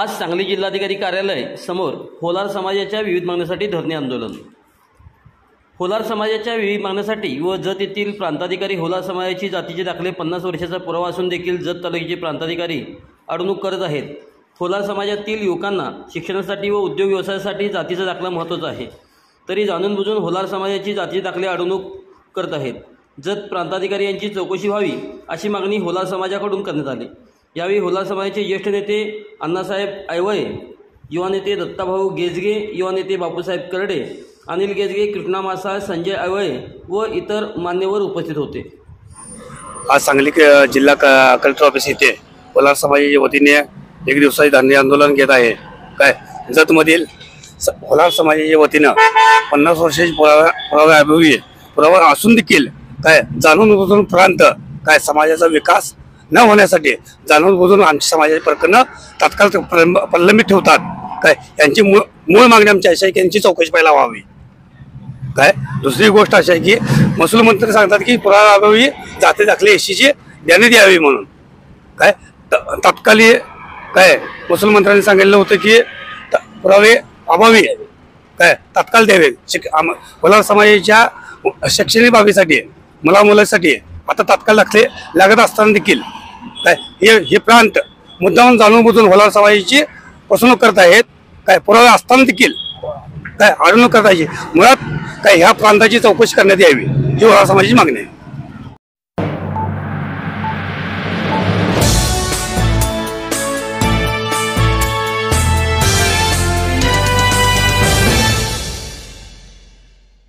आज सांगली जिल्हाधिकारी कार्यालय समोर होलार समाजाच्या विविध मागण्यांसाठी धरणे आंदोलन। होलार समाजाच्या विविध मागण्यांसाठी व जत येथील प्रांताधिकारी होलार समाजाची जातीचे दाखले 50 वर्षाचा पुरावा असून देखील जत तालुक्याचे प्रांताधिकारी अडवणूक करत आहेत। होलार समाजातील युवकांना शिक्षणासाठी व उद्योग व्यवसायासाठी जातीचा दाखला महत्त्वाचा आहे, तरी जाणून बुजून होलार समाजाची जातीचे दाखले अडवणूक करत आहेत। जत प्रांताधिकारी यांची चौकशी व्हावी अशी मागणी होलार समाजाकडून करण्यात आली। यावेळी होलार समाजाचे ज्येष्ठ नेते अण्णासाहेब ऐवळे, युवा नेते दत्ताभाऊ गेजगे, युवा नेते बापूसाहेब करडे, अनिल गेजगे, कृष्णा मासा, संजय ऐवळे व इतर मान्यवर उपस्थित होते। आज सांगली जिल्हा कलेक्टर ऑफिस येथे होलार समाजाच्या वतीने एक दिवसाचे धरणे आंदोलन घेत आहे। काय जतमधील होलार समाजाच्या वतीनं 50 वर्षाची पुरावा पुरावा असून देखील काय जाणून बुजून प्रांत काय समाजाचा विकास न होण्यासाठी जाणून बुजून आमच्या समाजाचे प्रकरण तात्काळ प्रलंबित ठेवतात। काय यांची मूळ मागणी आमची अशी आहे की यांची चौकशी पहिला व्हावी। काय दुसरी गोष्ट अशी आहे की महसूल मंत्री सांगतात की पुराव्याअभावी जाती दाखले एसीची देण्यात यावी म्हणून। काय तात्कालिक काय महसूल मंत्र्यांनी सांगितलं होतं की पुरावे अभावी काय तात्काळ द्यावे। होलार समाजाच्या शैक्षणिक बाबीसाठी मुलामुलांसाठी आता तात्काळ दाखले लागत असताना देखील काय हे प्रांत मुद्दाम जाणून बुजून होलार समाजाची फसवणूक करत आहेत। काय पुरावे असताना देखील काय अडवणूक करत आहे। मुळात काय ह्या प्रांताची चौकशी करण्यात यावी ही होलार समाजाची मागणी आहे।